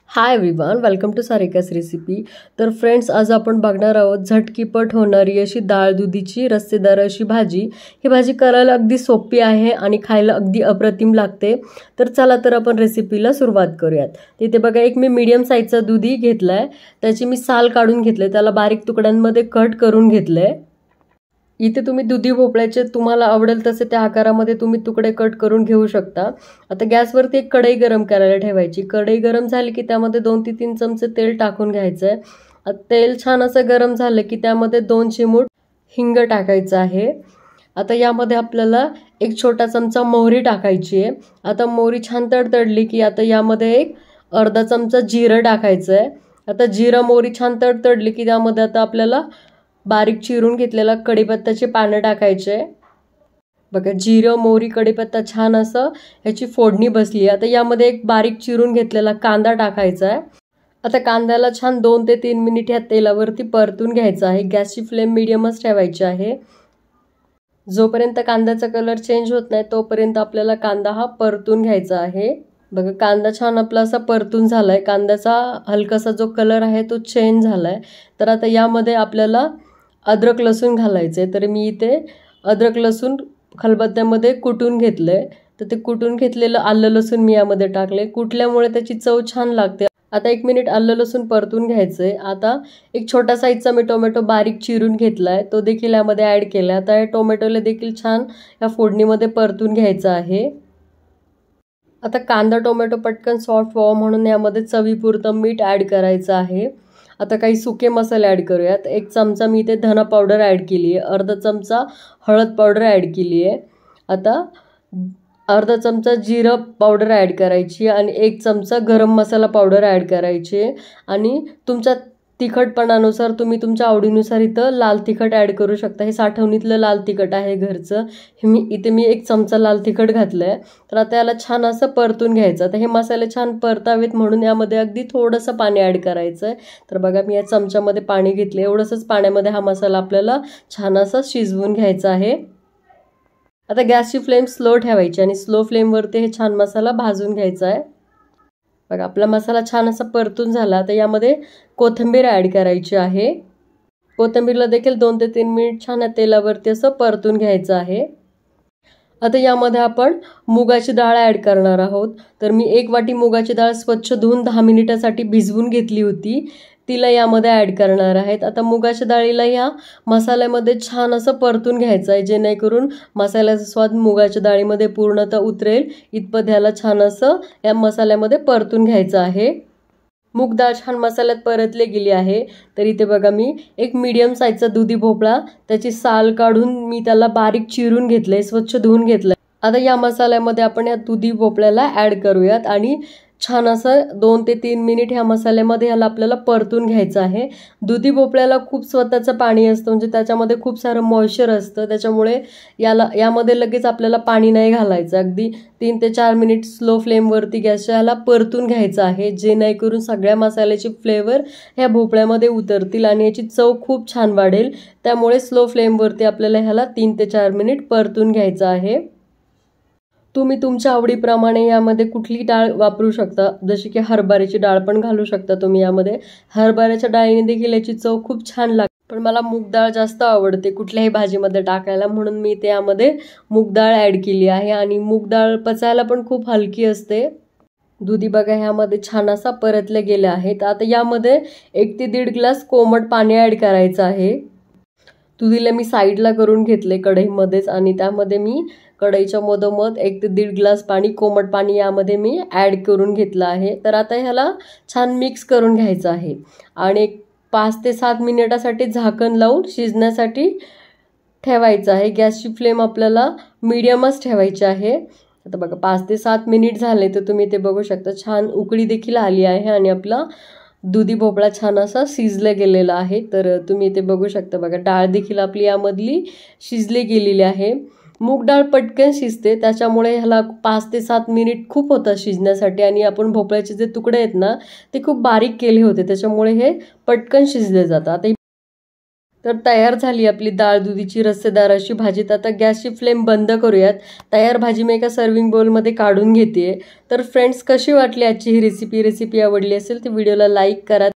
High everyone, welcome to Sarika's recipe. तर friends, आज आपण बघणार आहोत झटकीपट होणारी अशी डाळ दुधीची रस्सेदार अशी भाजी। ही भाजी करायला अगदी सोपी आहे आणि खायला अगदी अप्रतिम लागते। तर चला तर आपण रेसिपीला सुरुवात करूयात। तिथे बघा, एक मी मीडियम साईजचा दुधी घेतलाय, त्याची मी साल काढून घेतले, त्याला बारीक तुकड्यांमध्ये कट करून घेतले। इथे तुम्ही दुधी भोपळ्याचे तुम्हाला आवडेल तसे त्या आकारामध्ये तुम्ही तुकडे कट करून घेऊ शकता। आता गॅसवरती एक कढई गरम करायला ठेवायची। कढई गरम झाली की त्यामध्ये 2 ते 3 चमचे तेल टाकून घ्यायचंय। तेल छान असं गरम झालं की त्यामध्ये 2 चिमूट हिंग टाकायचं आहे। आता यामध्ये आपल्याला एक छोटा चमचा मोहरी टाकायची आहे। आता मोहरी छान तडतडली की आता यामध्ये एक अर्धा चमचा जिरं टाकायचं आहे। आता जिरं मोहरी छान तडतडली की त्यामध्ये आता आपल्याला बारीक चिरून घेतलेला कढीपत्त्याचे पानं टाकायचे। बघा, जिरं मोहरी कढीपत्ता छान असं ह्याची फोडणी बसली। आता यामध्ये एक बारीक चिरून घेतलेला कांदा टाकायचा आहे। आता कांद्याला छान 2 ते 3 मिनिट या तेलावरती परतून घ्यायचं आहे। गॅसची फ्लेम मीडियमच ठेवायची आहे। जोपर्यंत कांद्याचा कलर चेंज होत नाही तोपर्यंत आपल्याला कांदा हा परतून घ्यायचा आहे। बघा, कांदा छान आपला असा परतून झालाय, कांद्याचा हलकासा जो कलर आहे तो चेंज झालाय। तर आता यामध्ये आपल्याला अद्रक लसूण घालायचे। तर मी इथे अद्रक लसूण खलबत्त्यामध्ये कुटून घेतलंय। तर ते कुटून घेतलेलं आलं लसूण मी यामध्ये टाकले, कुटल्यामुळे त्याची चव छान लागते। आता 1 मिनिट आलं लसूण परतून घ्यायचंय। आता एक छोटा साईजचा मी टोमॅटो बारीक चिरून घेतलाय, तो देखील यामध्ये ऍड केला। आता या टोमॅटोला देखील छान या फोडणीमध्ये परतून घ्यायचं आहे। आता कांदा टोमॅटो पटकन सॉफ्ट व्हावं म्हणून यामध्ये चवीपुरतं मीठ ऍड करायचं आहे। आता काही सुके मसाले ऍड करूयात। 1 चमचा मी इथे धना पावडर ऍड केली आहे, अर्धा चमचा हळद पावडर ऍड केली आहे। आता अर्धा चमचा जिरं पावडर ऍड करायची आणि 1 चमचा गरम मसाला पावडर ऍड करायची। आणि तुमच्या तिखटपणानुसार तुम्ही तुमच्या आवडीनुसार इथं लाल तिखट ऍड करू शकता। हे साठवणीतलं लाल तिखट आहे घरचं, हे मी 1 चमचा लाल तिखट घातलंय। तर आता याला छान असं परतून घ्यायचं। आता हे मसाले छान परतावेत म्हणून यामध्ये अगदी थोडंसं पाणी ऍड करायचंय। तर बघा, मी या चमच्यामध्ये पाणी घेतले, एवढंच पाण्यामध्ये हा मसाला आपल्याला छान असा शिजवून घ्यायचा आहे। आता गॅसची फ्लेम स्लो ठेवायची आणि स्लो फ्लेमवरती हे छान मसाला भाजून घ्यायचा आहे। बघा, आपला मसाला छान असा परतून झाला। आता यामध्ये कोथिंबीर ऍड करायची आहे। कोथिंबीरला देखील 2 ते 3 मिनिट छान तेलावरती असं परतून घ्यायचं आहे। आता यामध्ये आपण मुगाची डाळ ऍड करणार आहोत। तर मी 1 वाटी मुगाची डाळ स्वच्छ धुवून 10 मिनिटासाठी भिजवून घेतली होती, तिला यामध्ये ऍड करणार आहेत। आता मुगाच्या डाळीला या मसाल्यामध्ये छान असं परतून घ्यायचं आहे, जेणेकरून मसाल्याचा स्वाद मुगाच्या डाळीमध्ये पूर्णतः उतरेल इतपत ह्याला छान असं या मसाल्यामध्ये परतून घ्यायचं आहे। मूग डाळ छान मसाल्यात परतले गेली आहे। तर इथे बघा, मी एक मीडियम साईजचा दुधी भोपळा त्याची साल काढून मी त्याला बारीक चिरून घेतलंय, स्वच्छ धुवून घेतलंय। आता या मसाल्यामध्ये आपण या दुधी भोपळ्याला ऍड करूयात आणि छान असं 2 ते 3 मिनिट ह्या मसाल्यामध्ये ह्याला आपल्याला परतून घ्यायचं आहे। दुधी भोपळ्याला खूप स्वतःचं पाणी असतं, म्हणजे त्याच्यामध्ये खूप सारं मॉइश्चर असतं, त्याच्यामुळे यामध्ये लगेच आपल्याला पाणी नाही घालायचं। अगदी 3 ते 4 मिनिट स्लो फ्लेमवरती गॅसच्या ह्याला परतून घ्यायचं आहे, जेणेकरून सगळ्या मसाल्याचे फ्लेवर ह्या भोपळ्यामध्ये उतरतील आणि याची चव खूप छान वाढेल। त्यामुळे स्लो फ्लेमवरती आपल्याला ह्याला 3 ते 4 मिनिट परतून घ्यायचं आहे। तुम्ही तुमच्या आवडीप्रमाणे यामध्ये कुठली डाळ वापरू शकता, जशी की हरभऱ्याची डाळ पण घालू शकता तुम्ही यामध्ये। हरभऱ्याच्या डाळीने देखील याची चव खूप छान लागते, पण मला मूग डाळ जास्त आवडते कुठल्याही भाजीमध्ये टाकायला, म्हणून मी इथे यामध्ये मूग डाळ ऍड केली आहे। आणि मूग डाळ पचायला पण खूप हलकी असते। दुधी बघा ह्यामध्ये छान असा परतले गेले आहेत। आता यामध्ये 1 ते 1.5 ग्लास कोमट पाणी ऍड करायचं आहे। दुधीला मी साईडला करून घेतले कढईमध्येच आणि त्यामध्ये मी कढईच्या मधोमध 1 ते 1.5 ग्लास पाणी, कोमट पाणी यामध्ये मी ऍड करून घेतलं आहे। तर आता ह्याला छान मिक्स करून घ्यायचं आहे आणि 5 ते 7 मिनिटासाठी झाकण लावून शिजण्यासाठी ठेवायचं आहे। गॅसची फ्लेम आपल्याला मीडियमच ठेवायची आहे। आता बघा, 5 ते 7 मिनिट झाले, तर तुम्ही ते बघू शकता छान उकळी देखील आली आहे आणि आपला दुधी भोपळा छान असा शिजला गेलेला आहे। तर तुम्ही ते बघू शकता, बघा डाळ देखील आपली यामधली शिजली गेलेली आहे। मूग डाळ पटकन शिजते, त्याच्यामुळे ह्याला 5 ते 7 मिनिट खूप होतात शिजण्यासाठी। आणि आपण भोपळ्याचे जे तुकडे आहेत ना, ते खूप बारीक केले होते, त्याच्यामुळे हे पटकन शिजले जातात। तर तयार झाली आपली डाळ दुधीची रस्सेदार अशी भाजी. तर आता गॅसची फ्लेम बंद करूयात. तयार भाजी मी एका सर्विंग बाउलमध्ये काढून घेते. तर फ्रेंड्स, कशी वाटली आजची ही रेसिपी आवडली असेल तर व्हिडिओला लाईक करा.